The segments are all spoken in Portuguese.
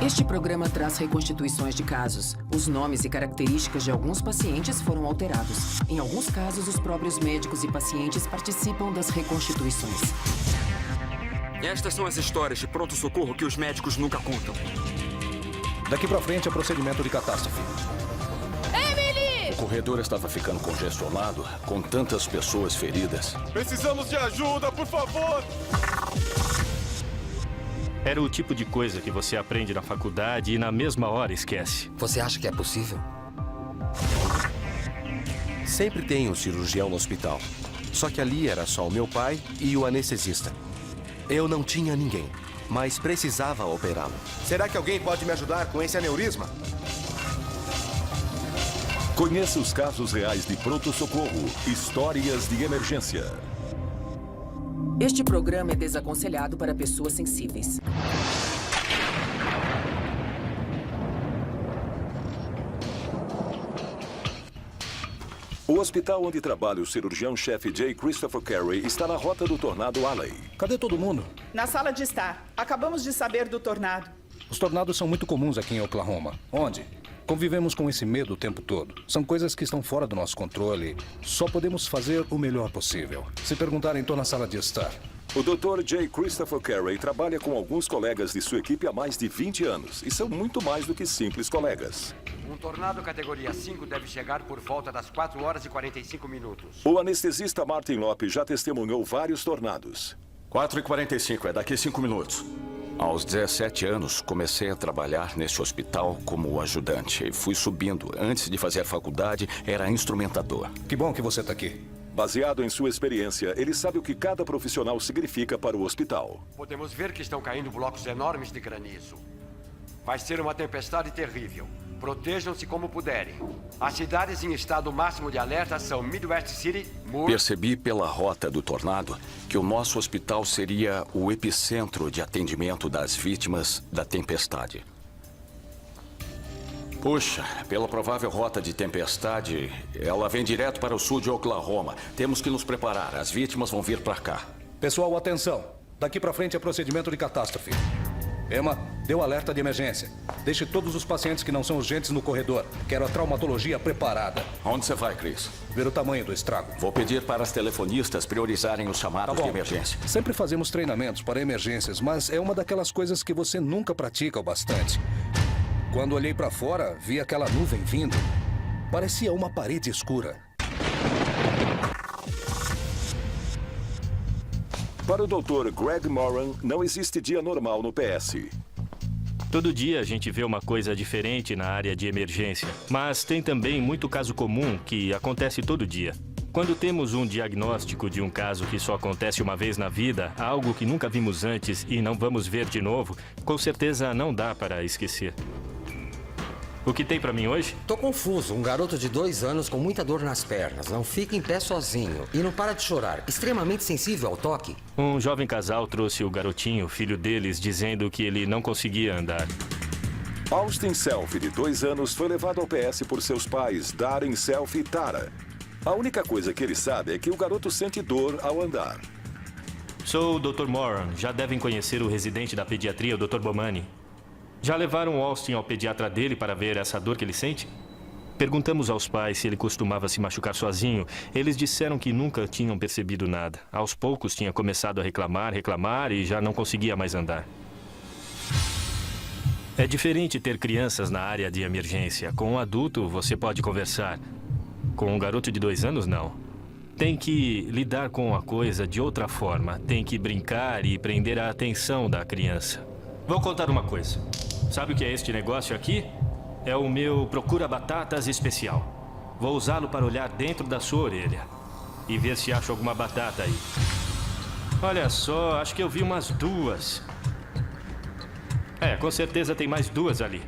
Este programa traz reconstituições de casos. Os nomes e características de alguns pacientes foram alterados. Em alguns casos, os próprios médicos e pacientes participam das reconstituições. Estas são as histórias de pronto-socorro que os médicos nunca contam. Daqui pra frente é procedimento de catástrofe. O corredor estava ficando congestionado, com tantas pessoas feridas. Precisamos de ajuda, por favor! Era o tipo de coisa que você aprende na faculdade e na mesma hora esquece. Você acha que é possível? Sempre tem um cirurgião no hospital. Só que ali era só o meu pai e o anestesista. Eu não tinha ninguém, mas precisava operá-lo. Será que alguém pode me ajudar com esse aneurisma? Conheça os casos reais de pronto-socorro, histórias de emergência. Este programa é desaconselhado para pessoas sensíveis. O hospital onde trabalha o cirurgião-chefe J. Christopher Carey está na rota do tornado Alley. Cadê todo mundo? Na sala de estar. Acabamos de saber do tornado. Os tornados são muito comuns aqui em Oklahoma. Onde? Convivemos com esse medo o tempo todo. São coisas que estão fora do nosso controle. Só podemos fazer o melhor possível. Se perguntarem, estou na sala de estar. O Dr. J. Christopher Carey trabalha com alguns colegas de sua equipe há mais de 20 anos. E são muito mais do que simples colegas. Um tornado categoria 5 deve chegar por volta das 4 horas e 45 minutos. O anestesista Martin Lopes já testemunhou vários tornados. 4h45, é daqui 5 minutos. Aos 17 anos, comecei a trabalhar nesse hospital como ajudante. E fui subindo. Antes de fazer a faculdade, era instrumentador. Que bom que você está aqui. Baseado em sua experiência, ele sabe o que cada profissional significa para o hospital. Podemos ver que estão caindo blocos enormes de granizo. Vai ser uma tempestade terrível. Protejam-se como puderem. As cidades em estado máximo de alerta são Midwest City, Moore... Percebi pela rota do tornado que o nosso hospital seria o epicentro de atendimento das vítimas da tempestade. Puxa, pela provável rota de tempestade, ela vem direto para o sul de Oklahoma. Temos que nos preparar. As vítimas vão vir para cá. Pessoal, atenção. Daqui pra frente é procedimento de catástrofe. Emma, dê o alerta de emergência. Deixe todos os pacientes que não são urgentes no corredor. Quero a traumatologia preparada. Onde você vai, Chris? Ver o tamanho do estrago. Vou pedir para as telefonistas priorizarem os chamados de emergência. Sempre fazemos treinamentos para emergências, mas é uma daquelas coisas que você nunca pratica o bastante. Quando olhei para fora, vi aquela nuvem vindo. Parecia uma parede escura. Para o Dr. Greg Moran, não existe dia normal no PS. Todo dia a gente vê uma coisa diferente na área de emergência. Mas tem também muito caso comum que acontece todo dia. Quando temos um diagnóstico de um caso que só acontece uma vez na vida, algo que nunca vimos antes e não vamos ver de novo, com certeza não dá para esquecer. O que tem pra mim hoje? Tô confuso. Um garoto de 2 anos com muita dor nas pernas. Não fica em pé sozinho. E não para de chorar. Extremamente sensível ao toque. Um jovem casal trouxe o garotinho, filho deles, dizendo que ele não conseguia andar. Austin Self, de 2 anos, foi levado ao PS por seus pais, Darren Self e Tara. A única coisa que ele sabe é que o garoto sente dor ao andar. Sou o Dr. Moran. Já devem conhecer o residente da pediatria, o Dr. Bomani. Já levaram Austin ao pediatra dele para ver essa dor que ele sente? Perguntamos aos pais se ele costumava se machucar sozinho. Eles disseram que nunca tinham percebido nada. Aos poucos tinha começado a reclamar e já não conseguia mais andar. É diferente ter crianças na área de emergência. Com um adulto você pode conversar. Com um garoto de 2 anos, não. Tem que lidar com a coisa de outra forma. Tem que brincar e prender a atenção da criança. Vou contar uma coisa. Sabe o que é este negócio aqui? É o meu procura-batatas especial. Vou usá-lo para olhar dentro da sua orelha e ver se acho alguma batata aí. Olha só, acho que eu vi umas 2. Com certeza tem mais 2 ali.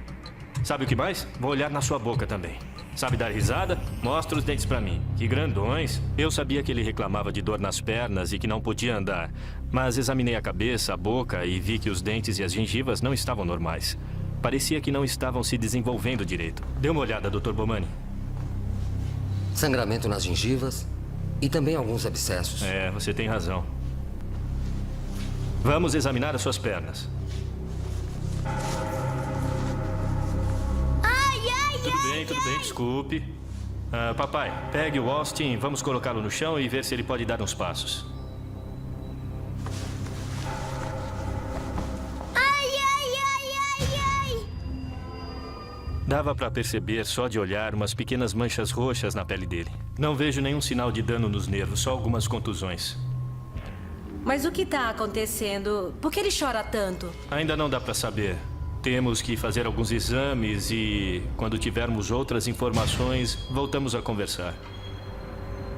Sabe o que mais? Vou olhar na sua boca também. Sabe dar risada? Mostra os dentes pra mim. Que grandões. Eu sabia que ele reclamava de dor nas pernas e que não podia andar. Mas examinei a cabeça, a boca e vi que os dentes e as gengivas não estavam normais. Parecia que não estavam se desenvolvendo direito. Dê uma olhada, Dr. Bomani. Sangramento nas gengivas e também alguns abscessos. Você tem razão. Vamos examinar as suas pernas. tudo bem, desculpe. Papai, pegue o Austin, vamos colocá-lo no chão e ver se ele pode dar uns passos. Dava para perceber, só de olhar, umas pequenas manchas roxas na pele dele. Não vejo nenhum sinal de dano nos nervos, só algumas contusões. Mas o que está acontecendo? Por que ele chora tanto? Ainda não dá para saber. Temos que fazer alguns exames e, quando tivermos outras informações, voltamos a conversar.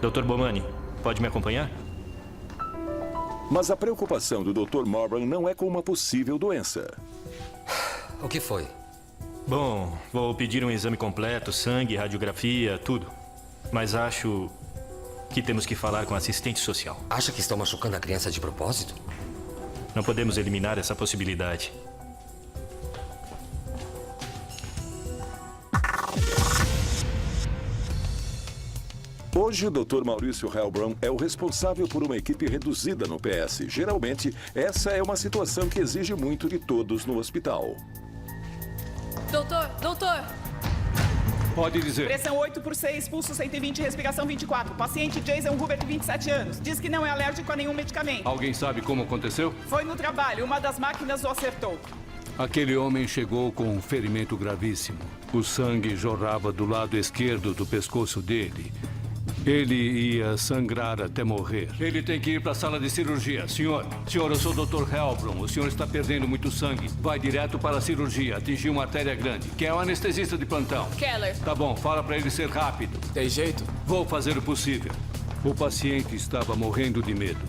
Dr. Bomani, pode me acompanhar? Mas a preocupação do Dr. Morgan não é com uma possível doença. O que foi? Bom, vou pedir um exame completo, sangue, radiografia, tudo. Mas acho que temos que falar com a assistente social. Acha que estão machucando a criança de propósito? Não podemos eliminar essa possibilidade. Hoje, o Dr. Maurício Helbron é o responsável por uma equipe reduzida no PS. Geralmente, essa é uma situação que exige muito de todos no hospital. Doutor! Pode dizer. Pressão 8/6, pulso 120, respiração 24. Paciente Jason Hubert, 27 anos. Diz que não é alérgico a nenhum medicamento. Alguém sabe como aconteceu? Foi no trabalho, uma das máquinas o acertou. Aquele homem chegou com um ferimento gravíssimo. O sangue jorrava do lado esquerdo do pescoço dele. Ele ia sangrar até morrer. Ele tem que ir para a sala de cirurgia. Senhor, eu sou o Dr. Helbron. O senhor está perdendo muito sangue. Vai direto para a cirurgia. Atingiu uma artéria grande. Quem é o anestesista de plantão? Keller. Tá bom, fala para ele ser rápido. Tem jeito? Vou fazer o possível. O paciente estava morrendo de medo.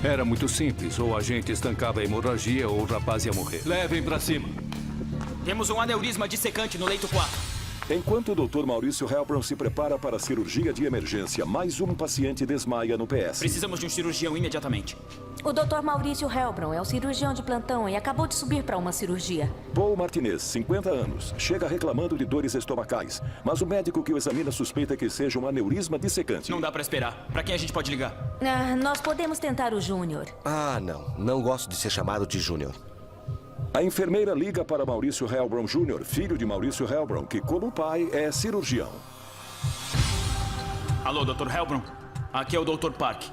Era muito simples. Ou a gente estancava a hemorragia ou o rapaz ia morrer. Levem para cima. Temos um aneurisma dissecante no leito 4. Enquanto o Dr. Maurício Helbron se prepara para a cirurgia de emergência, mais um paciente desmaia no PS. Precisamos de um cirurgião imediatamente. O Dr. Maurício Helbron é o cirurgião de plantão e acabou de subir para uma cirurgia. Paul Martinez, 50 anos, chega reclamando de dores estomacais, mas o médico que o examina suspeita que seja um aneurisma dissecante. Não dá para esperar. Para quem a gente pode ligar? Nós podemos tentar o Júnior. Não gosto de ser chamado de Júnior. A enfermeira liga para Maurício Helbron Jr., filho de Maurício Helbron, que, como pai, é cirurgião. Alô, Dr. Helbron? Aqui é o Dr. Park.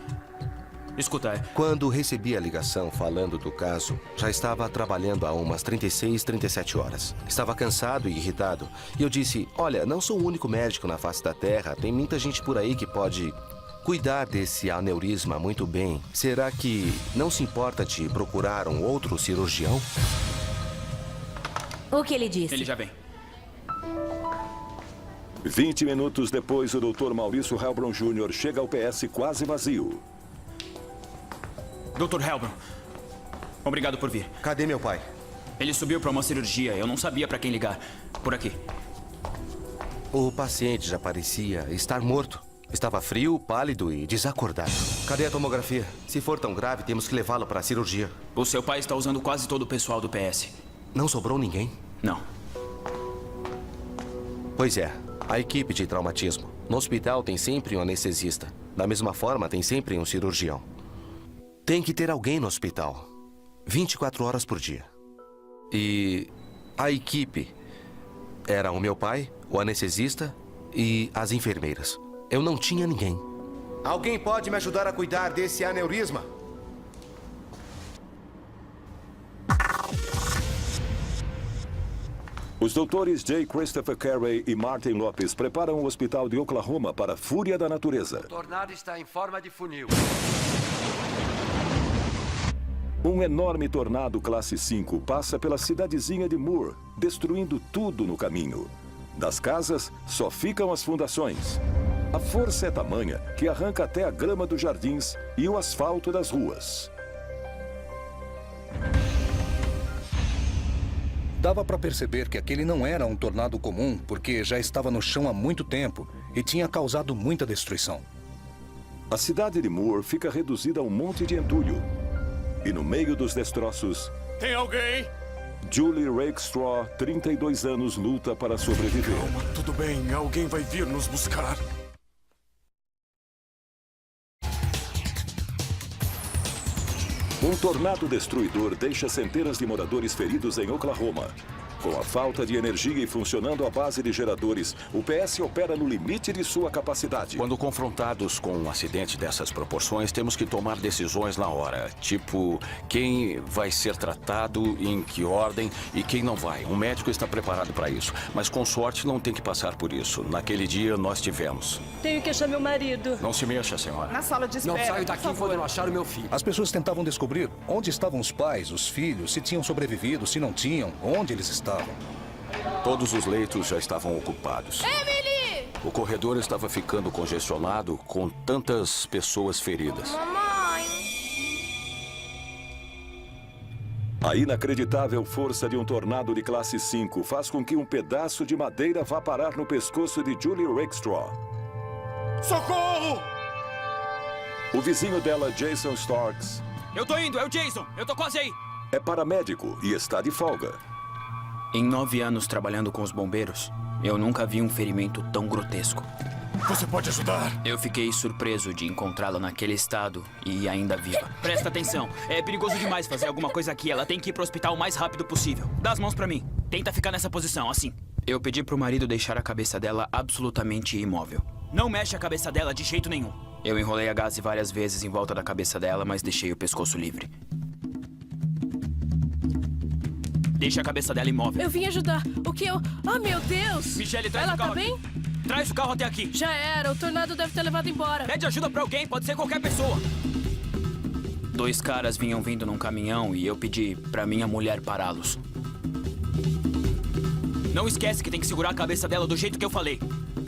Escuta, Quando recebi a ligação falando do caso, já estava trabalhando há umas 36, 37 horas. Estava cansado e irritado. E eu disse, olha, não sou o único médico na face da Terra. Tem muita gente por aí que pode cuidar desse aneurisma muito bem. Será que não se importa de procurar um outro cirurgião? O que ele disse? Ele já vem. 20 minutos depois, o Dr. Maurício Helbron Jr. chega ao PS quase vazio. Dr. Helbron, obrigado por vir. Cadê meu pai? Ele subiu para uma cirurgia. Eu não sabia para quem ligar. Por aqui. O paciente já parecia estar morto. Estava frio, pálido e desacordado. Cadê a tomografia? Se for tão grave, temos que levá-lo para a cirurgia. O seu pai está usando quase todo o pessoal do PS. Não sobrou ninguém? Não. Pois é, a equipe de traumatismo. No hospital tem sempre um anestesista. Da mesma forma, tem sempre um cirurgião. Tem que ter alguém no hospital. 24 horas por dia. E a equipe era o meu pai, o anestesista e as enfermeiras. Eu não tinha ninguém. Alguém pode me ajudar a cuidar desse aneurisma? Os doutores J. Christopher Carey e Martin Lopes preparam o hospital de Oklahoma para a fúria da natureza. O tornado está em forma de funil. Um enorme tornado classe 5 passa pela cidadezinha de Moore, destruindo tudo no caminho. Das casas, só ficam as fundações. A força é tamanha que arranca até a grama dos jardins e o asfalto das ruas. Dava para perceber que aquele não era um tornado comum, porque já estava no chão há muito tempo e tinha causado muita destruição. A cidade de Moore fica reduzida a um monte de entulho. E no meio dos destroços... Tem alguém? Julie Rakestraw, 32 anos, luta para sobreviver. Calma, tudo bem. Alguém vai vir nos buscar. Um tornado destruidor deixa centenas de moradores feridos em Oklahoma. Com a falta de energia e funcionando à base de geradores, o PS opera no limite de sua capacidade. Quando confrontados com um acidente dessas proporções, temos que tomar decisões na hora. Tipo, quem vai ser tratado, em que ordem e quem não vai. Um médico está preparado para isso. Mas com sorte não tem que passar por isso. Naquele dia nós tivemos. Tenho que achar meu marido. Não se mexa, senhora. Na sala de espera. Não saio daqui enquanto não achar o meu filho. As pessoas tentavam descobrir onde estavam os pais, os filhos, se tinham sobrevivido, se não tinham, onde eles estavam. Todos os leitos já estavam ocupados. Emily! O corredor estava ficando congestionado com tantas pessoas feridas. Mamãe! A inacreditável força de um tornado de classe 5 faz com que um pedaço de madeira vá parar no pescoço de Julie Rakestraw. Socorro! O vizinho dela, Jason Starks, Eu tô indo, é o Jason. Eu tô quase aí. é paramédico e está de folga. Em 9 anos trabalhando com os bombeiros, eu nunca vi um ferimento tão grotesco. Você pode ajudar? Eu fiquei surpreso de encontrá-la naquele estado e ainda viva. Presta atenção, é perigoso demais fazer alguma coisa aqui. Ela tem que ir pro hospital o mais rápido possível. Dá as mãos pra mim. Tenta ficar nessa posição, assim. Eu pedi pro marido deixar a cabeça dela absolutamente imóvel. Não mexe a cabeça dela de jeito nenhum. Eu enrolei a gaze várias vezes em volta da cabeça dela, mas deixei o pescoço livre. Deixa a cabeça dela imóvel. Eu vim ajudar. O que eu... Oh, meu Deus! Michelle, traz Ela o carro tá bem? aqui. Traz o carro até aqui. Já era. O tornado deve ter levado embora. Pede ajuda pra alguém, pode ser qualquer pessoa. 2 caras vinham vindo num caminhão e eu pedi pra minha mulher pará-los. Não esquece que tem que segurar a cabeça dela do jeito que eu falei.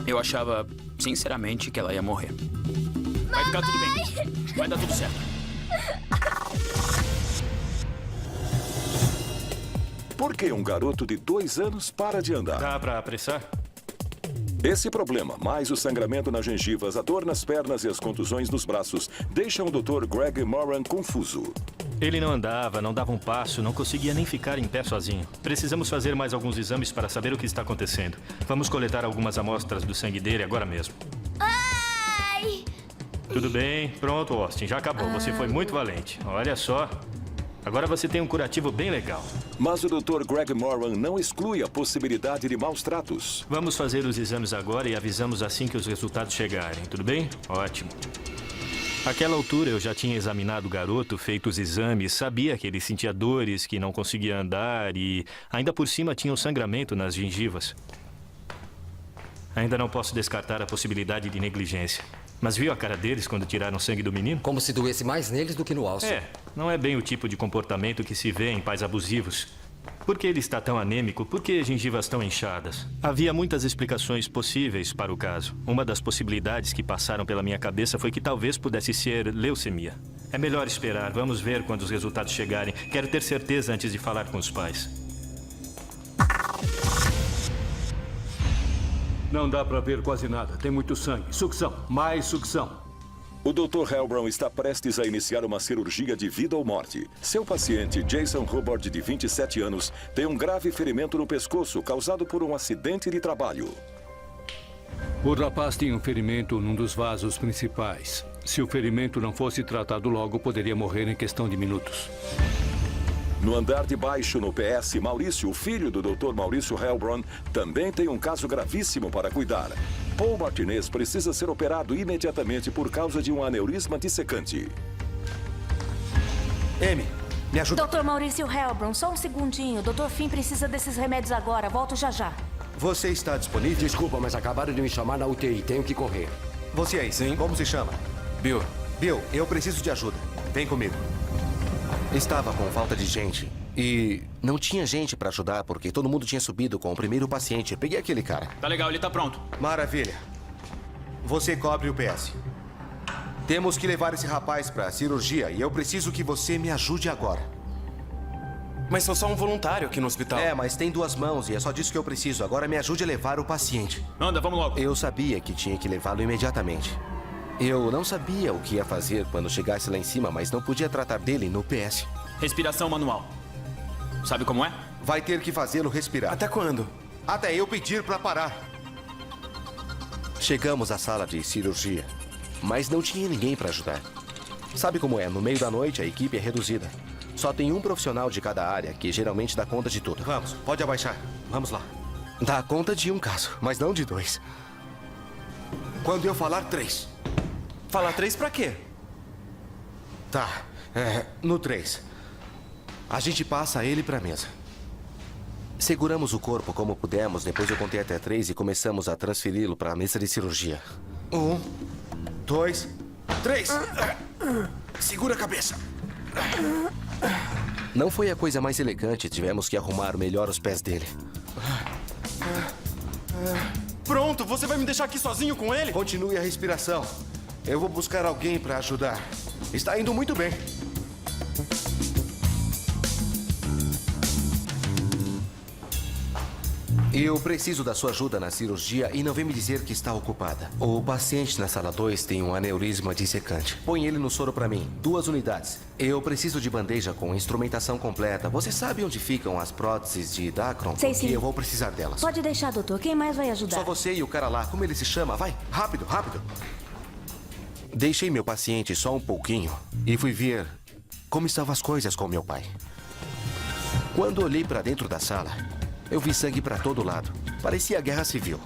Eu achava, sinceramente, que ela ia morrer. Vai ficar tudo bem. Vai dar tudo certo. Por que um garoto de 2 anos para de andar? Dá pra apressar? Esse problema, mais o sangramento nas gengivas, a dor nas pernas e as contusões nos braços, deixam o Dr. Greg Moran confuso. Ele não andava, não dava um passo, não conseguia nem ficar em pé sozinho. Precisamos fazer mais alguns exames para saber o que está acontecendo. Vamos coletar algumas amostras do sangue dele agora mesmo. Ai! Tudo bem? Pronto, Austin, já acabou. Você foi muito valente. Olha só. Agora você tem um curativo bem legal. Mas o Dr. Greg Moran não exclui a possibilidade de maus tratos. Vamos fazer os exames agora e avisamos assim que os resultados chegarem, tudo bem? Ótimo. Àquela altura eu já tinha examinado o garoto, feito os exames, sabia que ele sentia dores, que não conseguia andar e ainda por cima tinha um sangramento nas gengivas. Ainda não posso descartar a possibilidade de negligência. Mas viu a cara deles quando tiraram sangue do menino? Como se doesse mais neles do que no Alce. Não é bem o tipo de comportamento que se vê em pais abusivos. Por que ele está tão anêmico? Por que as gengivas tão inchadas? Havia muitas explicações possíveis para o caso. Uma das possibilidades que passaram pela minha cabeça foi que talvez pudesse ser leucemia. É melhor esperar, vamos ver quando os resultados chegarem. Quero ter certeza antes de falar com os pais. Não dá pra ver quase nada. Tem muito sangue. Sucção. Mais sucção. O Dr. Helbron está prestes a iniciar uma cirurgia de vida ou morte. Seu paciente, Jason Hubbard, de 27 anos, tem um grave ferimento no pescoço causado por um acidente de trabalho. O rapaz tinha um ferimento num dos vasos principais. Se o ferimento não fosse tratado logo, poderia morrer em questão de minutos. No andar de baixo, no PS, Maurício, o filho do Dr. Maurício Helbron, também tem um caso gravíssimo para cuidar. Paul Martinez precisa ser operado imediatamente por causa de um aneurisma dissecante. Amy, me ajuda. Dr. Maurício Helbron, só um segundinho. Dr. Finn precisa desses remédios agora. Volto já já. Você está disponível? Desculpa, mas acabaram de me chamar na UTI. Tenho que correr. Você aí, sim? Como se chama? Bill. Bill, eu preciso de ajuda. Vem comigo. Estava com falta de gente. E não tinha gente para ajudar porque todo mundo tinha subido com o primeiro paciente. Eu peguei aquele cara. Tá legal, ele tá pronto. Maravilha. Você cobre o PS. Temos que levar esse rapaz para cirurgia e eu preciso que você me ajude agora. Mas sou só um voluntário aqui no hospital. É, mas tem 2 mãos e é só disso que eu preciso. Agora me ajude a levar o paciente. Anda, vamos logo. Eu sabia que tinha que levá-lo imediatamente. Eu não sabia o que ia fazer quando chegasse lá em cima, mas não podia tratar dele no PS. Respiração manual. Sabe como é? Vai ter que fazê-lo respirar. Até quando? Até eu pedir para parar. Chegamos à sala de cirurgia, mas não tinha ninguém para ajudar. Sabe como é? No meio da noite, a equipe é reduzida. Só tem um profissional de cada área que geralmente dá conta de tudo. Vamos, pode abaixar. Vamos lá. Dá conta de um caso, mas não de 2. Quando eu falar 3. Falar 3 pra quê? Tá, no 3. A gente passa ele pra mesa. Seguramos o corpo como pudemos, depois eu contei até 3 e começamos a transferi-lo pra mesa de cirurgia. 1, 2, 3. Segura a cabeça. Não foi a coisa mais elegante, tivemos que arrumar melhor os pés dele. Pronto, você vai me deixar aqui sozinho com ele? Continue a respiração. Eu vou buscar alguém pra ajudar. Está indo muito bem. Eu preciso da sua ajuda na cirurgia e não vem me dizer que está ocupada. O paciente na sala 2 tem um aneurisma dissecante. Põe ele no soro pra mim. 2 unidades. Eu preciso de bandeja com instrumentação completa. Você sabe onde ficam as próteses de Dacron? Sei sim. E eu vou precisar delas. Pode deixar, doutor. Quem mais vai ajudar? Só você e o cara lá. Como ele se chama? Vai, rápido, rápido. Deixei meu paciente só um pouquinho e fui ver como estavam as coisas com meu pai. Quando olhei pra dentro da sala, eu vi sangue pra todo lado. Parecia guerra civil.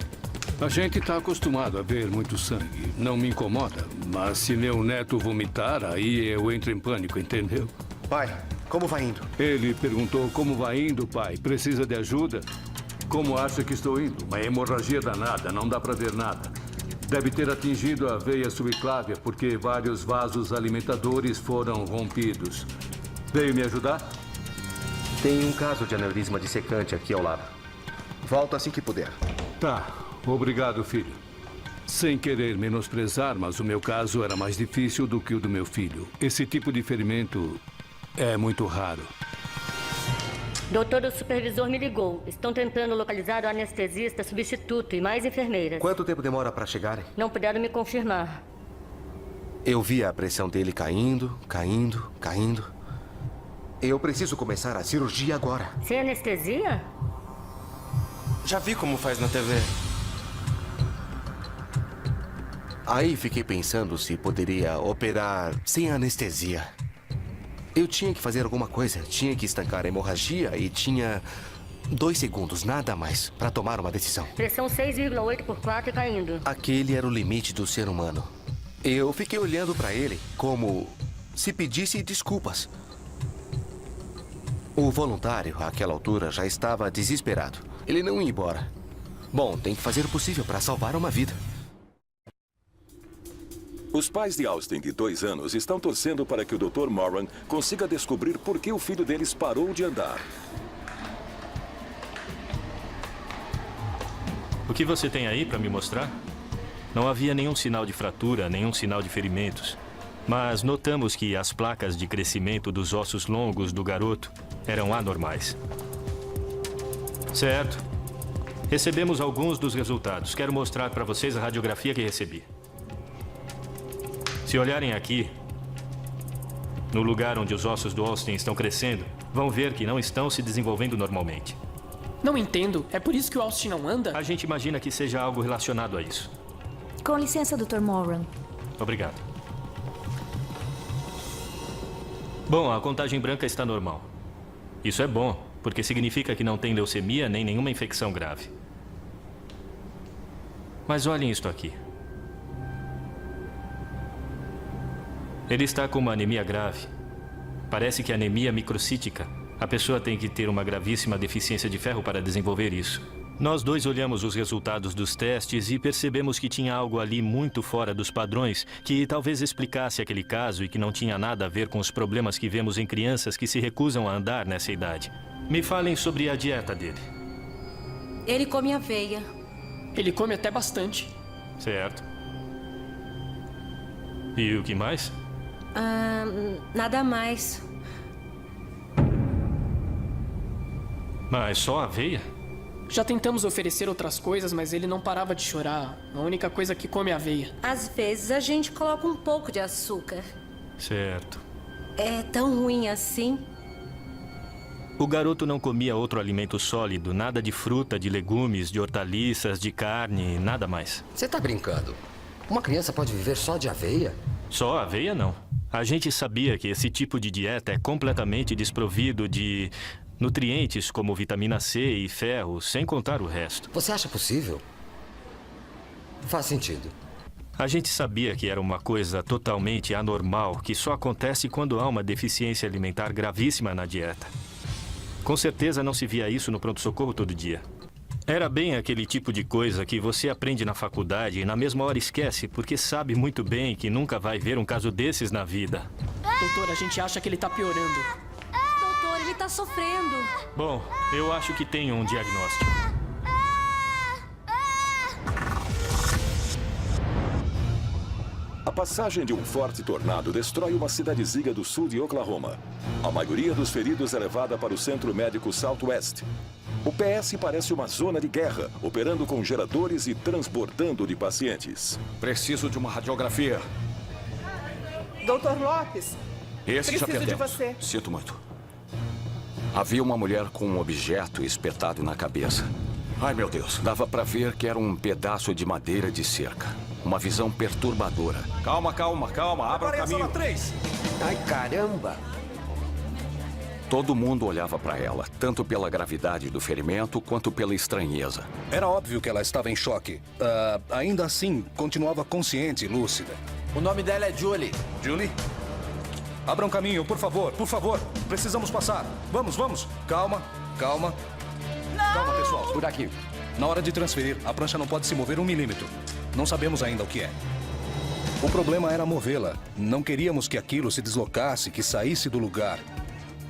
A gente tá acostumado a ver muito sangue. Não me incomoda. Mas se meu neto vomitar, aí eu entro em pânico, entendeu? Pai, como vai indo? Ele perguntou como vai indo, pai. Precisa de ajuda? Como acha que estou indo? Uma hemorragia danada, não dá pra ver nada. Deve ter atingido a veia subclávia, porque vários vasos alimentadores foram rompidos. Veio me ajudar? Tem um caso de aneurisma dissecante aqui ao lado. Volta assim que puder. Tá. Obrigado, filho. Sem querer menosprezar, mas o meu caso era mais difícil do que o do meu filho. Esse tipo de ferimento é muito raro. Doutor, o supervisor me ligou. Estão tentando localizar o anestesista substituto e mais enfermeiras. Quanto tempo demora para chegarem? Não puderam me confirmar. Eu vi a pressão dele caindo, caindo, caindo. Eu preciso começar a cirurgia agora. Sem anestesia? Já vi como faz na TV. Aí fiquei pensando se poderia operar sem anestesia. Eu tinha que fazer alguma coisa. Tinha que estancar a hemorragia e tinha 2 segundos, nada mais, para tomar uma decisão. Pressão 6,8 por 4 e caindo. Aquele era o limite do ser humano. Eu fiquei olhando para ele como se pedisse desculpas. O voluntário, àquela altura, já estava desesperado. Ele não ia embora. Bom, tem que fazer o possível para salvar uma vida. Os pais de Austin, de 2 anos, estão torcendo para que o Dr. Moran consiga descobrir por que o filho deles parou de andar. O que você tem aí para me mostrar? Não havia nenhum sinal de fratura, nenhum sinal de ferimentos. Mas notamos que as placas de crescimento dos ossos longos do garoto eram anormais. Certo. Recebemos alguns dos resultados. Quero mostrar para vocês a radiografia que recebi. Se olharem aqui, no lugar onde os ossos do Austin estão crescendo, vão ver que não estão se desenvolvendo normalmente. Não entendo. É por isso que o Austin não anda? A gente imagina que seja algo relacionado a isso. Com licença, Dr. Moran. Obrigado. Bom, a contagem branca está normal. Isso é bom, porque significa que não tem leucemia nem nenhuma infecção grave. Mas olhem isto aqui. Ele está com uma anemia grave. Parece que anemia microcítica. A pessoa tem que ter uma gravíssima deficiência de ferro para desenvolver isso. Nós dois olhamos os resultados dos testes e percebemos que tinha algo ali muito fora dos padrões que talvez explicasse aquele caso e que não tinha nada a ver com os problemas que vemos em crianças que se recusam a andar nessa idade. Me falem sobre a dieta dele. Ele come aveia. Ele come até bastante. Certo. E o que mais? Nada mais. Mas só aveia? Já tentamos oferecer outras coisas, mas ele não parava de chorar. A única coisa que come é aveia. Às vezes a gente coloca um pouco de açúcar. Certo. É tão ruim assim? O garoto não comia outro alimento sólido, nada de fruta, de legumes, de hortaliças, de carne, nada mais. Você tá brincando? Uma criança pode viver só de aveia? Só aveia, não. A gente sabia que esse tipo de dieta é completamente desprovido de nutrientes como vitamina C e ferro, sem contar o resto. Você acha possível? Faz sentido. A gente sabia que era uma coisa totalmente anormal, que só acontece quando há uma deficiência alimentar gravíssima na dieta. Com certeza não se via isso no pronto-socorro todo dia. Era bem aquele tipo de coisa que você aprende na faculdade e na mesma hora esquece, porque sabe muito bem que nunca vai ver um caso desses na vida. Doutor, a gente acha que ele tá piorando. Doutor, ele tá sofrendo. Bom, eu acho que tenho um diagnóstico. A passagem de um forte tornado destrói uma cidadezinha do sul de Oklahoma. A maioria dos feridos é levada para o Centro Médico Southwest. O PS parece uma zona de guerra, operando com geradores e transbordando de pacientes. Preciso de uma radiografia. Doutor Lopes, Esse já preciso de perdemos. você. Sinto muito. Havia uma mulher com um objeto espetado na cabeça. Ai, meu Deus. Dava pra ver que era um pedaço de madeira de cerca. Uma visão perturbadora. Calma, calma, calma. Abra o caminho. 3. Ai, caramba! Todo mundo olhava pra ela, tanto pela gravidade do ferimento quanto pela estranheza. Era óbvio que ela estava em choque. Ainda assim, continuava consciente e lúcida. O nome dela é Julie. Julie? Abram caminho, por favor, por favor. Precisamos passar. Vamos, vamos. Calma, calma. Não! Calma, pessoal. Por aqui. Na hora de transferir, a prancha não pode se mover 1 milímetro. Não sabemos ainda o que é. O problema era movê-la. Não queríamos que aquilo se deslocasse, que saísse do lugar.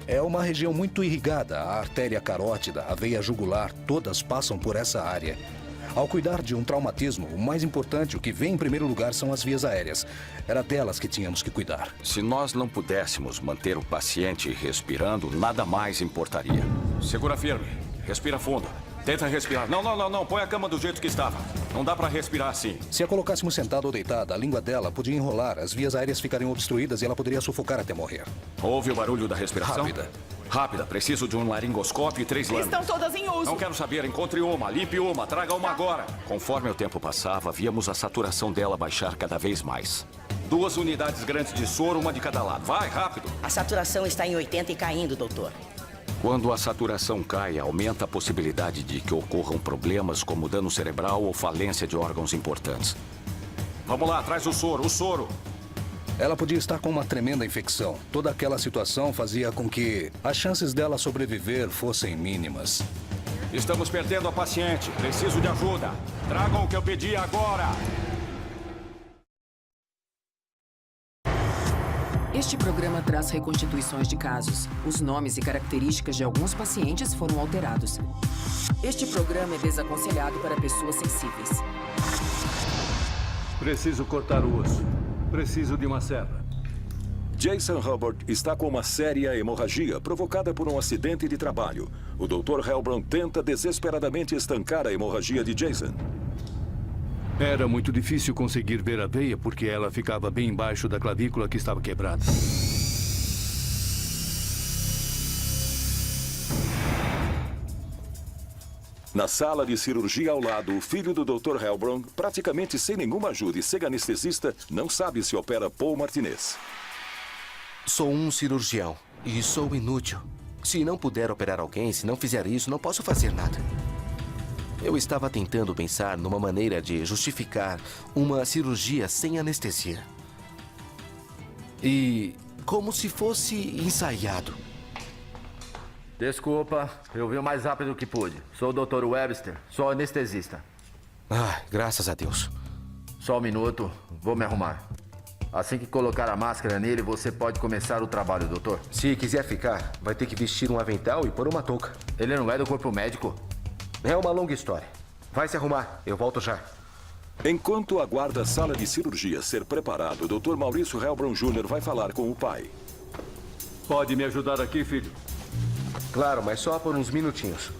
É uma região muito irrigada. A artéria carótida, a veia jugular, todas passam por essa área. Ao cuidar de um traumatismo, o mais importante, o que vem em primeiro lugar, são as vias aéreas. Era delas que tínhamos que cuidar. Se nós não pudéssemos manter o paciente respirando, nada mais importaria. Segura firme. Respira fundo. Tenta respirar. Não. Põe a cama do jeito que estava. Não dá pra respirar assim. Se a colocássemos sentada ou deitada, a língua dela podia enrolar, as vias aéreas ficariam obstruídas e ela poderia sufocar até morrer. Ouve o barulho da respiração? Rápida. Preciso de um laringoscópio e 3 lâminas. Estão todas em uso. Não quero saber. Encontre uma, limpe uma, traga uma agora. Conforme o tempo passava, víamos a saturação dela baixar cada vez mais. 2 unidades grandes de soro, uma de cada lado. Vai, rápido. A saturação está em 80 e caindo, doutor. Quando a saturação cai, aumenta a possibilidade de que ocorram problemas como dano cerebral ou falência de órgãos importantes. Vamos lá, traz o soro. Ela podia estar com uma tremenda infecção. Toda aquela situação fazia com que as chances dela sobreviver fossem mínimas. Estamos perdendo a paciente. Preciso de ajuda. Tragam o que eu pedi agora. Este programa traz reconstituições de casos. Os nomes e características de alguns pacientes foram alterados. Este programa é desaconselhado para pessoas sensíveis. Preciso cortar o osso. Preciso de uma serra. Jason Hubbard está com uma séria hemorragia provocada por um acidente de trabalho. O Dr. Helbron tenta desesperadamente estancar a hemorragia de Jason. Era muito difícil conseguir ver a veia porque ela ficava bem embaixo da clavícula que estava quebrada. Na sala de cirurgia ao lado, o filho do Dr. Helbron, praticamente sem nenhuma ajuda e sem anestesista, não sabe se opera Paul Martinez. Sou um cirurgião e sou inútil. Se não puder operar alguém, se não fizer isso, não posso fazer nada. Eu estava tentando pensar numa maneira de justificar uma cirurgia sem anestesia. E como se fosse ensaiado. Desculpa, eu vi o mais rápido que pude. Sou o Dr. Webster, sou anestesista. Ah, graças a Deus. Só um minuto, vou me arrumar. Assim que colocar a máscara nele, você pode começar o trabalho, doutor. Se quiser ficar, vai ter que vestir um avental e pôr uma touca. Ele não é do corpo médico? É uma longa história. Vai se arrumar, eu volto já. Enquanto aguarda a sala de cirurgia ser preparada, o Dr. Maurício Helbron Jr. vai falar com o pai. Pode me ajudar aqui, filho? Claro, mas só por uns minutinhos.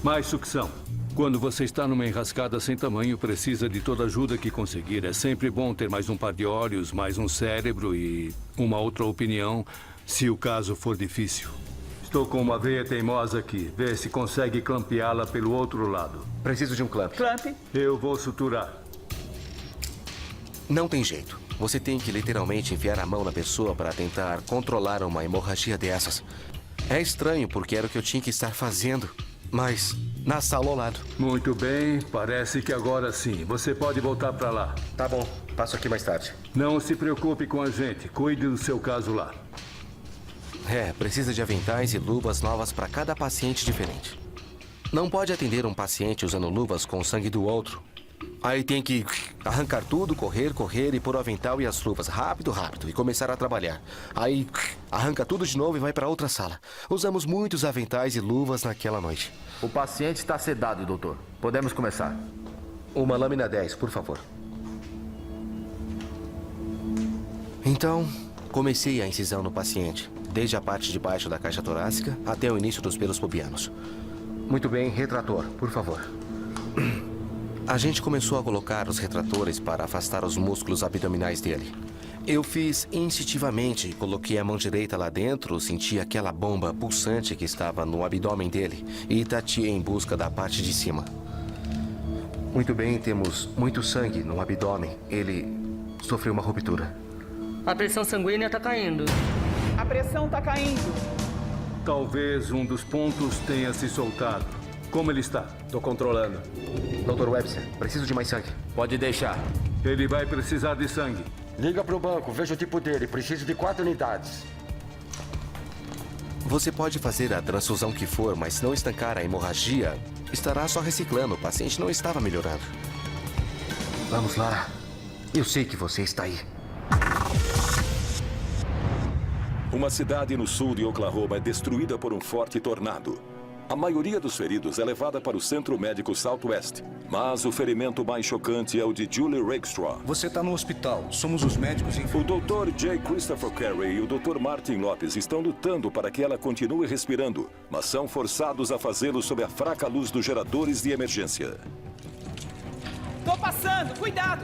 Mais sucção. Quando você está numa enrascada sem tamanho, precisa de toda ajuda que conseguir. É sempre bom ter mais um par de olhos, mais um cérebro e uma outra opinião, se o caso for difícil. Estou com uma veia teimosa aqui. Vê se consegue clampeá-la pelo outro lado. Preciso de um clamp. Clamp? Eu vou suturar. Não tem jeito. Você tem que literalmente enfiar a mão na pessoa para tentar controlar uma hemorragia dessas. É estranho porque era o que eu tinha que estar fazendo, mas na sala ao lado. Muito bem, parece que agora sim. Você pode voltar para lá. Tá bom, passo aqui mais tarde. Não se preocupe com a gente, cuide do seu caso lá. Precisa de aventais e luvas novas para cada paciente diferente. Não pode atender um paciente usando luvas com o sangue do outro. Aí tem que arrancar tudo, correr e pôr o avental e as luvas rápido e começar a trabalhar. Aí arranca tudo de novo e vai para outra sala. Usamos muitos aventais e luvas naquela noite. O paciente está sedado, doutor. Podemos começar. Uma lâmina 10, por favor. Então, comecei a incisão no paciente, desde a parte de baixo da caixa torácica até o início dos pelos pubianos. Muito bem, retrator, por favor. A gente começou a colocar os retratores para afastar os músculos abdominais dele. Eu fiz instintivamente, coloquei a mão direita lá dentro, senti aquela bomba pulsante que estava no abdômen dele e tateei em busca da parte de cima. Muito bem, temos muito sangue no abdômen. Ele sofreu uma ruptura. A pressão sanguínea está caindo. A pressão está caindo. Talvez um dos pontos tenha se soltado. Como ele está? Tô controlando. Dr. Webster, preciso de mais sangue. Pode deixar. Ele vai precisar de sangue. Liga pro banco, veja o tipo dele. Preciso de 4 unidades. Você pode fazer a transfusão que for, mas se não estancar a hemorragia, estará só reciclando. O paciente não estava melhorando. Vamos lá. Eu sei que você está aí. Uma cidade no sul de Oklahoma é destruída por um forte tornado. A maioria dos feridos é levada para o Centro Médico Southwest. Mas o ferimento mais chocante é o de Julie Rakestraw. Você está no hospital. Somos os médicos em... O Dr. J. Christopher Carey e o Dr. Martin Lopes estão lutando para que ela continue respirando, mas são forçados a fazê-lo sob a fraca luz dos geradores de emergência. Tô passando, cuidado!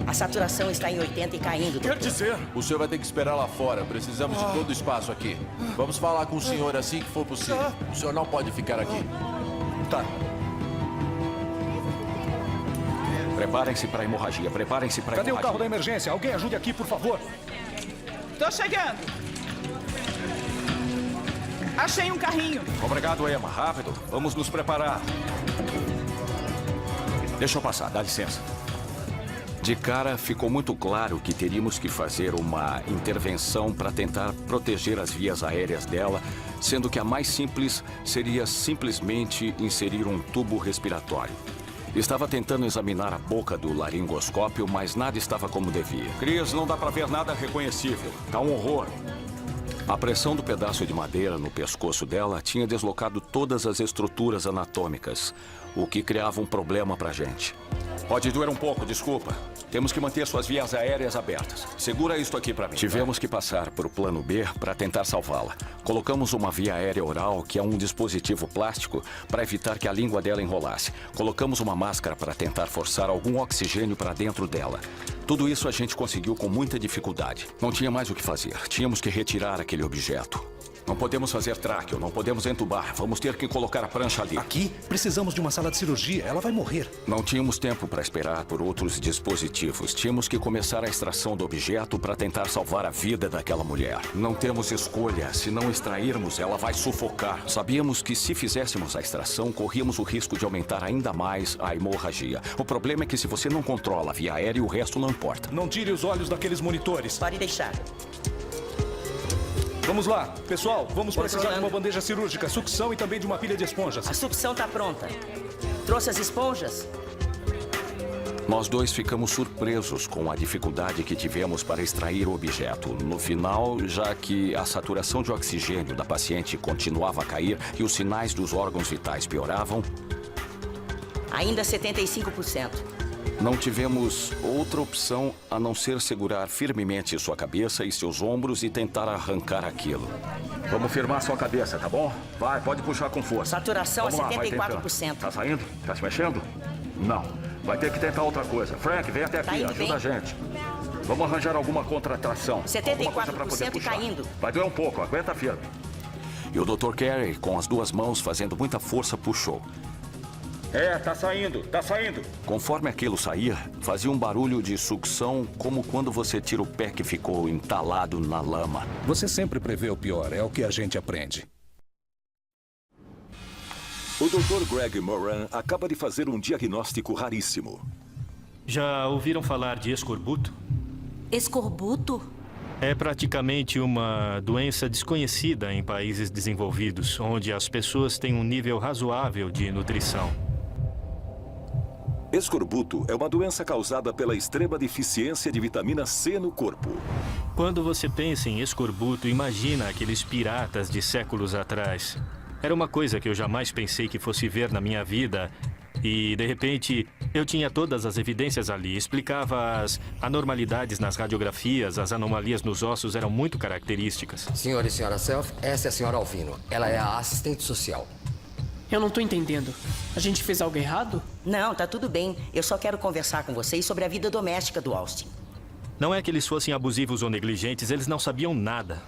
A saturação está em 80 e caindo, doutor. Quer dizer? O senhor vai ter que esperar lá fora. Precisamos de todo o espaço aqui. Vamos falar com o senhor assim que for possível. O senhor não pode ficar aqui. Tá. Preparem-se para a hemorragia, preparem-se para a Cadê hemorragia. o carro da emergência? Alguém ajude aqui, por favor. Tô chegando. Achei um carrinho. Obrigado, Emma. Rápido. Vamos nos preparar. Deixa eu passar, dá licença. De cara, ficou muito claro que teríamos que fazer uma intervenção para tentar proteger as vias aéreas dela, sendo que a mais simples seria simplesmente inserir um tubo respiratório. Estava tentando examinar a boca do laringoscópio, mas nada estava como devia. Chris, não dá para ver nada reconhecível. Tá um horror. A pressão do pedaço de madeira no pescoço dela tinha deslocado todas as estruturas anatômicas, o que criava um problema pra gente. Pode doer um pouco, desculpa. Temos que manter suas vias aéreas abertas. Segura isto aqui pra mim. Tivemos que passar por plano B para tentar salvá-la. Colocamos uma via aérea oral, que é um dispositivo plástico, para evitar que a língua dela enrolasse. Colocamos uma máscara para tentar forçar algum oxigênio para dentro dela. Tudo isso a gente conseguiu com muita dificuldade. Não tinha mais o que fazer. Tínhamos que retirar aquele objeto. Não podemos fazer tráqueo, não podemos entubar. Vamos ter que colocar a prancha ali. Aqui? Precisamos de uma sala de cirurgia. Ela vai morrer. Não tínhamos tempo para esperar por outros dispositivos. Tínhamos que começar a extração do objeto para tentar salvar a vida daquela mulher. Não temos escolha. Se não extrairmos, ela vai sufocar. Sabíamos que se fizéssemos a extração, corríamos o risco de aumentar ainda mais a hemorragia. O problema é que se você não controla a via aérea, o resto não importa. Não tire os olhos daqueles monitores. Pode deixar. Vamos lá. Pessoal, vamos precisar de uma bandeja cirúrgica, sucção e também de uma pilha de esponjas. A sucção está pronta. Trouxe as esponjas? Nós dois ficamos surpresos com a dificuldade que tivemos para extrair o objeto. No final, já que a saturação de oxigênio da paciente continuava a cair e os sinais dos órgãos vitais pioravam, Ainda 75%. não tivemos outra opção a não ser segurar firmemente sua cabeça e seus ombros e tentar arrancar aquilo. Vamos firmar sua cabeça, tá bom? Vai, pode puxar com força. Saturação Vamos a lá, vai 74%. Tá saindo? Tá se mexendo? Não. Vai ter que tentar outra coisa. Frank, vem até Tá aqui, indo ajuda bem. a gente. Vamos arranjar alguma contratração. 74% e caindo. Vai doer um pouco, aguenta firme. E o Dr. Carey, com as duas mãos, fazendo muita força, puxou. Tá saindo, tá saindo. Conforme aquilo saía, fazia um barulho de sucção, como quando você tira o pé que ficou entalado na lama. Você sempre prevê o pior, é o que a gente aprende. O Dr. Greg Moran acaba de fazer um diagnóstico raríssimo. Já ouviram falar de escorbuto? Escorbuto? É praticamente uma doença desconhecida em países desenvolvidos, onde as pessoas têm um nível razoável de nutrição. Escorbuto é uma doença causada pela extrema deficiência de vitamina C no corpo. Quando você pensa em escorbuto, imagina aqueles piratas de séculos atrás. Era uma coisa que eu jamais pensei que fosse ver na minha vida. E, de repente, eu tinha todas as evidências ali. Explicava as anormalidades nas radiografias, as anomalias nos ossos eram muito características. Senhor e senhora Self, essa é a senhora Alvino. Ela é a assistente social. Eu não tô entendendo. A gente fez algo errado? Não, tá tudo bem. Eu só quero conversar com vocês sobre a vida doméstica do Austin. Não é que eles fossem abusivos ou negligentes, eles não sabiam nada.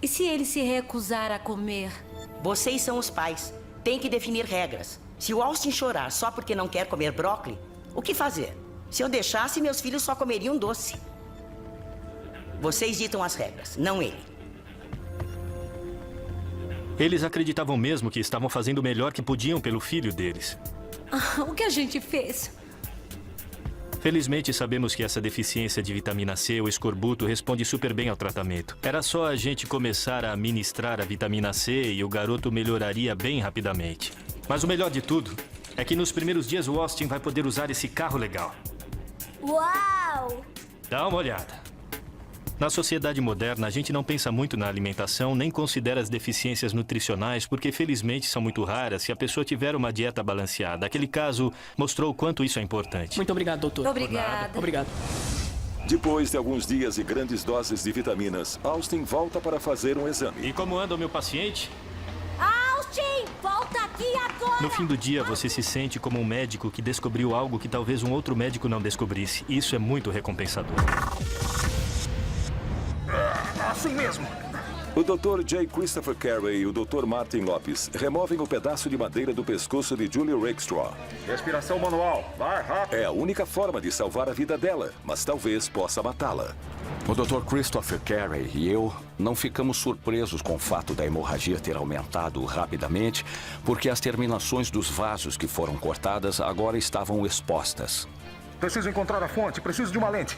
E se ele se recusar a comer? Vocês são os pais. Tem que definir regras. Se o Austin chorar só porque não quer comer brócolis, o que fazer? Se eu deixasse, meus filhos só comeriam doce. Vocês ditam as regras, não ele. Eles acreditavam mesmo que estavam fazendo o melhor que podiam pelo filho deles. O que a gente fez? Felizmente, sabemos que essa deficiência de vitamina C, o escorbuto, responde super bem ao tratamento. Era só a gente começar a ministrar a vitamina C e o garoto melhoraria bem rapidamente. Mas o melhor de tudo é que nos primeiros dias o Austin vai poder usar esse carro legal. Uau! Dá uma olhada. Na sociedade moderna, a gente não pensa muito na alimentação, nem considera as deficiências nutricionais, porque felizmente são muito raras se a pessoa tiver uma dieta balanceada. Aquele caso mostrou o quanto isso é importante. Muito obrigado, doutor. Obrigada. Obrigado. Depois de alguns dias e grandes doses de vitaminas, Austin volta para fazer um exame. E como anda o meu paciente? Austin, volta aqui agora! No fim do dia, você se sente como um médico que descobriu algo que talvez um outro médico não descobrisse. Isso é muito recompensador. Assim mesmo. O Dr. J. Christopher Carey e o Dr. Martin Lopes removem o pedaço de madeira do pescoço de Julie Rakestraw. Respiração manual. Vai, rápido. É a única forma de salvar a vida dela, mas talvez possa matá-la. O Dr. Christopher Carey e eu não ficamos surpresos com o fato da hemorragia ter aumentado rapidamente, porque as terminações dos vasos que foram cortadas agora estavam expostas. Preciso encontrar a fonte, preciso de uma lente.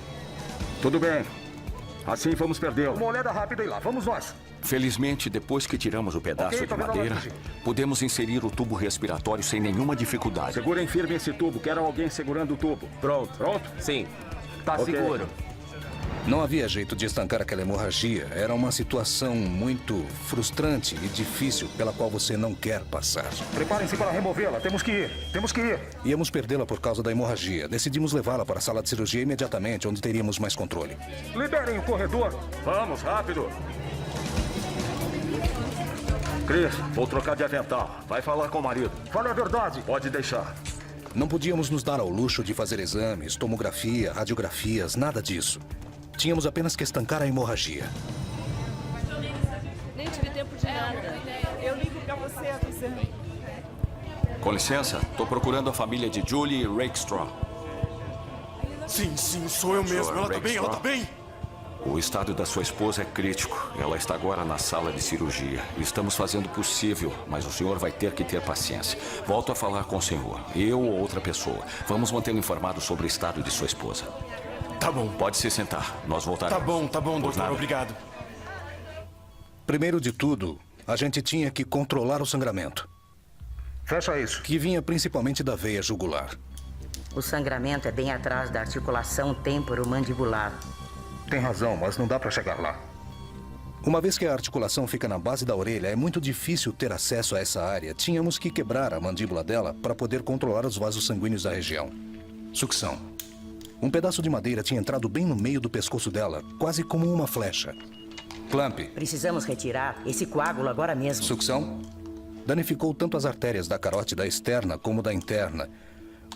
Tudo bem. Assim vamos perdê-lo. Uma olhada rápida e lá vamos nós. Felizmente, depois que tiramos o pedaço de madeira, pudemos inserir o tubo respiratório sem nenhuma dificuldade. Segurem firme esse tubo. Quero alguém segurando o tubo. Pronto. Pronto? Sim. Tá seguro. Não havia jeito de estancar aquela hemorragia. Era uma situação muito frustrante e difícil pela qual você não quer passar. Preparem-se para removê-la. Temos que ir. Temos que ir. Íamos perdê-la por causa da hemorragia. Decidimos levá-la para a sala de cirurgia imediatamente, onde teríamos mais controle. Liberem o corredor. Vamos, rápido. Chris, vou trocar de avental. Vai falar com o marido. Fale a verdade. Pode deixar. Não podíamos nos dar ao luxo de fazer exames, tomografia, radiografias, nada disso. Tínhamos apenas que estancar a hemorragia. Nem tive tempo de nada. Eu ligo pra você avisando. Com licença, estou procurando a família de Julie Rakestraw. Sim, sou eu mesmo. Ela tá bem, ela tá bem. O estado da sua esposa é crítico. Ela está agora na sala de cirurgia. Estamos fazendo o possível, mas o senhor vai ter que ter paciência. Volto a falar com o senhor, eu ou outra pessoa. Vamos mantê-lo informado sobre o estado de sua esposa. Tá bom. Pode se sentar. Nós voltaremos. Tá bom, doutor. Obrigado. Primeiro de tudo, a gente tinha que controlar o sangramento. Fecha isso. Que vinha principalmente da veia jugular. O sangramento é bem atrás da articulação temporomandibular. Tem razão, mas não dá para chegar lá. Uma vez que a articulação fica na base da orelha, é muito difícil ter acesso a essa área. Tínhamos que quebrar a mandíbula dela para poder controlar os vasos sanguíneos da região. Sucção. Um pedaço de madeira tinha entrado bem no meio do pescoço dela, quase como uma flecha. Clamp. Precisamos retirar esse coágulo agora mesmo. Sucção. Danificou tanto as artérias da carótida externa como da interna,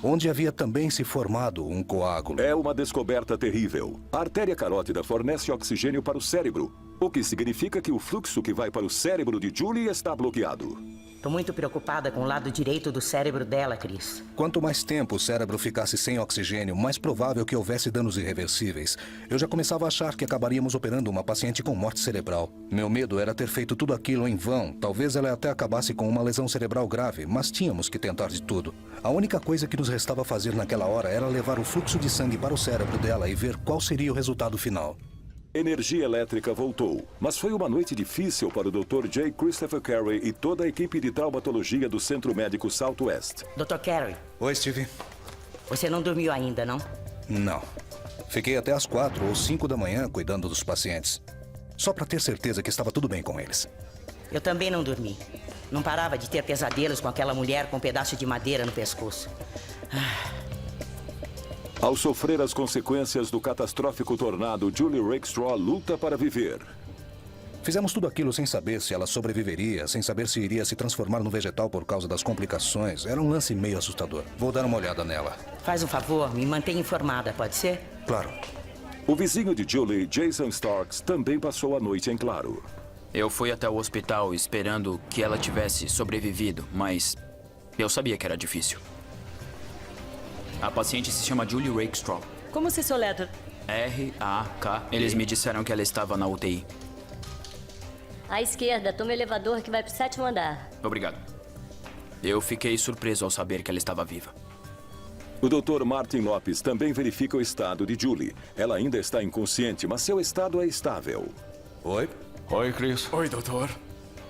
onde havia também se formado um coágulo. É uma descoberta terrível. A artéria carótida fornece oxigênio para o cérebro, o que significa que o fluxo que vai para o cérebro de Julie está bloqueado. Tô muito preocupada com o lado direito do cérebro dela, Chris. Quanto mais tempo o cérebro ficasse sem oxigênio, mais provável que houvesse danos irreversíveis. Eu já começava a achar que acabaríamos operando uma paciente com morte cerebral. Meu medo era ter feito tudo aquilo em vão. Talvez ela até acabasse com uma lesão cerebral grave, mas tínhamos que tentar de tudo. A única coisa que nos restava fazer naquela hora era levar o fluxo de sangue para o cérebro dela e ver qual seria o resultado final. Energia elétrica voltou, mas foi uma noite difícil para o Dr. J. Christopher Carey e toda a equipe de traumatologia do Centro Médico Southwest. Dr. Carey. Oi, Steve. Você não dormiu ainda, não? Não. Fiquei até às 4 ou 5 da manhã cuidando dos pacientes. Só para ter certeza que estava tudo bem com eles. Eu também não dormi. Não parava de ter pesadelos com aquela mulher com um pedaço de madeira no pescoço. Ao sofrer as consequências do catastrófico tornado, Julie Rakestraw luta para viver. Fizemos tudo aquilo sem saber se ela sobreviveria, sem saber se iria se transformar no vegetal por causa das complicações. Era um lance meio assustador. Vou dar uma olhada nela. Faz um favor, me mantenha informada, pode ser? Claro. O vizinho de Julie, Jason Starks, também passou a noite em claro. Eu fui até o hospital esperando que ela tivesse sobrevivido, mas eu sabia que era difícil. A paciente se chama Julie Rakestraw. Como se soletra? R-A-K. Eles me disseram que ela estava na UTI. À esquerda, toma o elevador que vai pro 7º andar. Obrigado. Eu fiquei surpreso ao saber que ela estava viva. O Dr. Martin Lopes também verifica o estado de Julie. Ela ainda está inconsciente, mas seu estado é estável. Oi? Oi, Chris. Oi, doutor.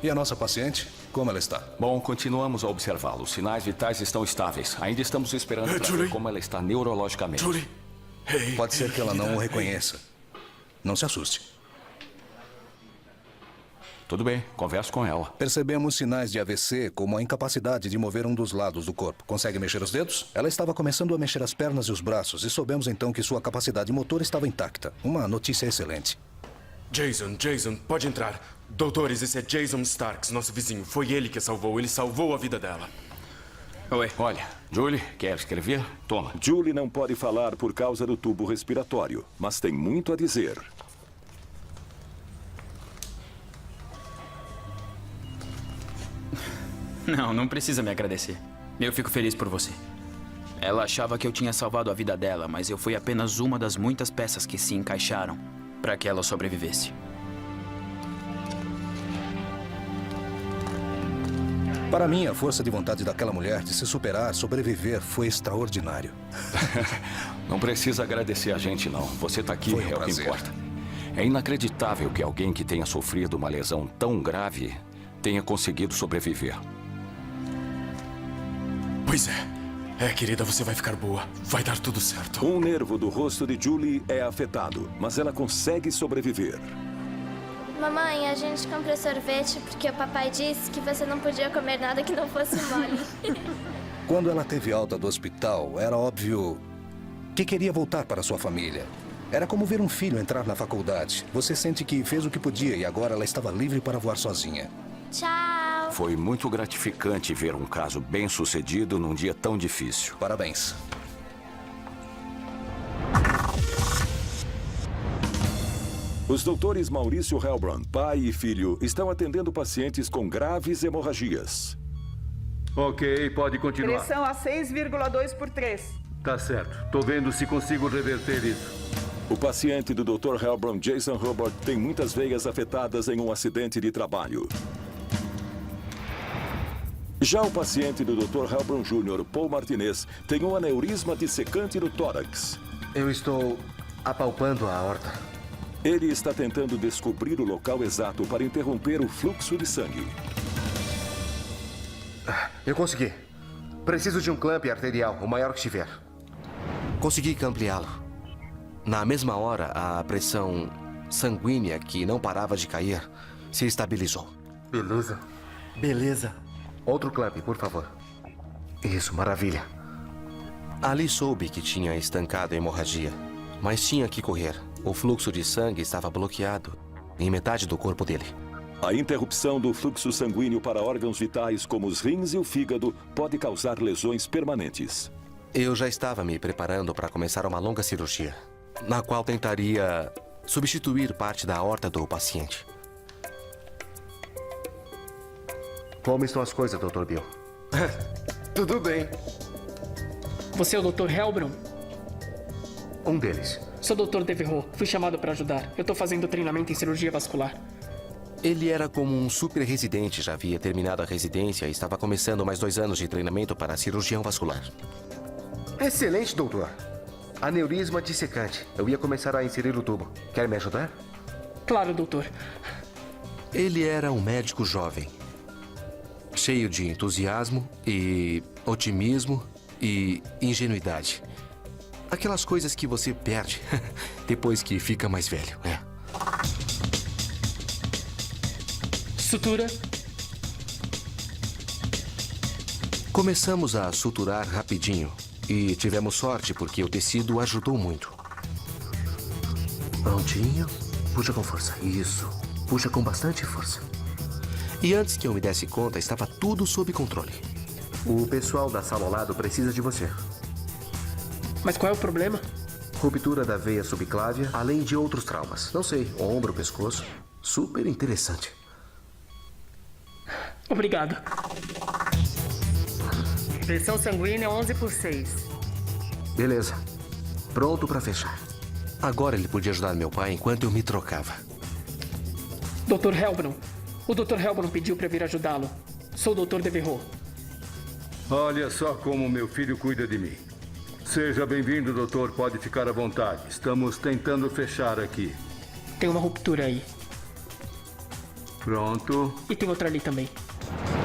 E a nossa paciente? Como ela está? Bom, continuamos a observá-lo. Os sinais vitais estão estáveis. Ainda estamos esperando para ver como ela está neurologicamente. Julie. Hey. Pode ser que ela não o reconheça. Não se assuste. Tudo bem, converso com ela. Percebemos sinais de AVC, como a incapacidade de mover um dos lados do corpo. Consegue mexer os dedos? Ela estava começando a mexer as pernas e os braços, e soubemos então que sua capacidade motora estava intacta. Uma notícia excelente. Jason, pode entrar. Doutores, esse é Jason Starks, nosso vizinho. Foi ele que a salvou. Ele salvou a vida dela. Oi. Olha, Julie, quer escrever? Toma. Julie não pode falar por causa do tubo respiratório, mas tem muito a dizer. Não precisa me agradecer. Eu fico feliz por você. Ela achava que eu tinha salvado a vida dela, mas eu fui apenas uma das muitas peças que se encaixaram para que ela sobrevivesse. Para mim, a força de vontade daquela mulher de se superar, sobreviver, foi extraordinário. Não precisa agradecer a gente, não. Você está aqui, é o que importa. É inacreditável que alguém que tenha sofrido uma lesão tão grave tenha conseguido sobreviver. Pois é, querida, você vai ficar boa. Vai dar tudo certo. Um nervo do rosto de Julie é afetado, mas ela consegue sobreviver. Mamãe, a gente comprou sorvete porque o papai disse que você não podia comer nada que não fosse mole. Quando ela teve alta do hospital, era óbvio que queria voltar para sua família. Era como ver um filho entrar na faculdade. Você sente que fez o que podia e agora ela estava livre para voar sozinha. Tchau. Foi muito gratificante ver um caso bem-sucedido num dia tão difícil. Parabéns. Os doutores Maurício Helbron, pai e filho, estão atendendo pacientes com graves hemorragias. Ok, pode continuar. Pressão a 6,2 por 3. Tá certo. Tô vendo se consigo reverter isso. O paciente do Dr. Helbron, Jason Hubbard, tem muitas veias afetadas em um acidente de trabalho. Já o paciente do Dr. Helbron Jr., Paul Martinez, tem um aneurisma dissecante no tórax. Eu estou apalpando a aorta. Ele está tentando descobrir o local exato para interromper o fluxo de sangue. Eu consegui. Preciso de um clamp arterial, o maior que tiver. Consegui ampliá-lo. Na mesma hora, a pressão sanguínea, que não parava de cair, se estabilizou. Beleza. Beleza. Outro clamp, por favor. Isso, maravilha. Ali soube que tinha estancado a hemorragia, mas tinha que correr. O fluxo de sangue estava bloqueado em metade do corpo dele. A interrupção do fluxo sanguíneo para órgãos vitais como os rins e o fígado pode causar lesões permanentes. Eu já estava me preparando para começar uma longa cirurgia, na qual tentaria substituir parte da aorta do paciente. Como estão as coisas, Dr. Bill? Tudo bem. Você é o Dr. Helbron? Um deles. Sou o Dr. Devereux. Fui chamado para ajudar. Eu tô fazendo treinamento em cirurgia vascular. Ele era como um super residente, já havia terminado a residência e estava começando mais 2 anos de treinamento para cirurgião vascular. Excelente, doutor. Aneurisma dissecante. Eu ia começar a inserir o tubo. Quer me ajudar? Claro, doutor. Ele era um médico jovem, cheio de entusiasmo e otimismo e ingenuidade. Aquelas coisas que você perde depois que fica mais velho. Sutura. Começamos a suturar rapidinho e tivemos sorte porque o tecido ajudou muito. Prontinho. Puxa com força. Isso. Puxa com bastante força. E antes que eu me desse conta, estava tudo sob controle. O pessoal da sala ao lado precisa de você. Mas qual é o problema? Ruptura da veia subclávia, além de outros traumas. Não sei, ombro, pescoço. Super interessante. Obrigado. Pressão sanguínea 11/6. Beleza. Pronto para fechar. Agora ele podia ajudar meu pai enquanto eu me trocava. Dr. Helbron. O Dr. Helbron pediu para vir ajudá-lo. Sou o Dr. Devereux. Olha só como meu filho cuida de mim. Seja bem-vindo, doutor. Pode ficar à vontade. Estamos tentando fechar aqui. Tem uma ruptura aí. Pronto. E tem outra ali também.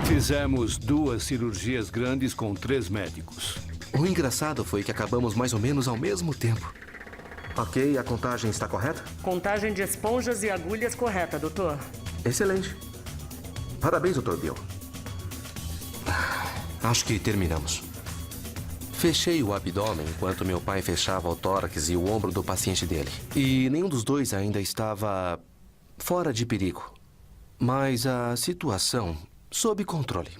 Fizemos 2 cirurgias grandes com 3 médicos. O engraçado foi que acabamos mais ou menos ao mesmo tempo. Ok, a contagem está correta? Contagem de esponjas e agulhas correta, doutor. Excelente. Parabéns, Dr. Bill. Acho que terminamos. Fechei o abdômen enquanto meu pai fechava o tórax e o ombro do paciente dele. E nenhum dos dois ainda estava fora de perigo. Mas a situação sob controle.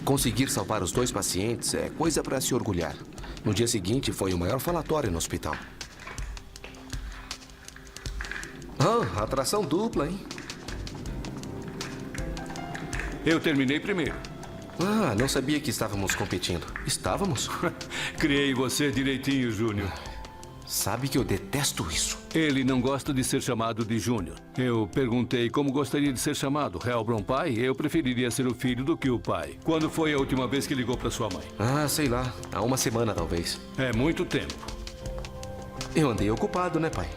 Conseguir salvar os 2 pacientes é coisa para se orgulhar. No dia seguinte foi o maior falatório no hospital. Oh, atração dupla, hein? Eu terminei primeiro. Ah, não sabia que estávamos competindo. Estávamos? Criei você direitinho, Júnior. Sabe que eu detesto isso. Ele não gosta de ser chamado de Júnior. Eu perguntei como gostaria de ser chamado. Helbron pai? Eu preferiria ser o filho do que o pai. Quando foi a última vez que ligou para sua mãe? Ah, sei lá. Há 1 semana, talvez. É muito tempo. Eu andei ocupado, né, pai?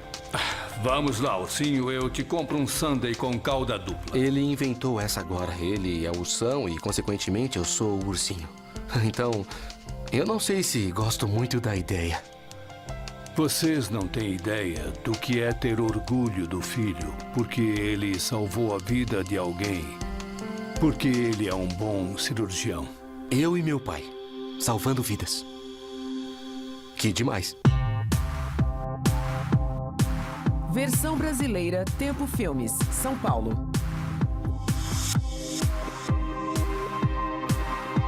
Vamos lá, ursinho. Eu te compro um sundae com cauda dupla. Ele inventou essa agora. Ele é o ursão e, consequentemente, eu sou o ursinho. Então, eu não sei se gosto muito da ideia. Vocês não têm ideia do que é ter orgulho do filho, porque ele salvou a vida de alguém. Porque ele é um bom cirurgião. Eu e meu pai, salvando vidas. Que demais. Versão brasileira Tempo Filmes, São Paulo.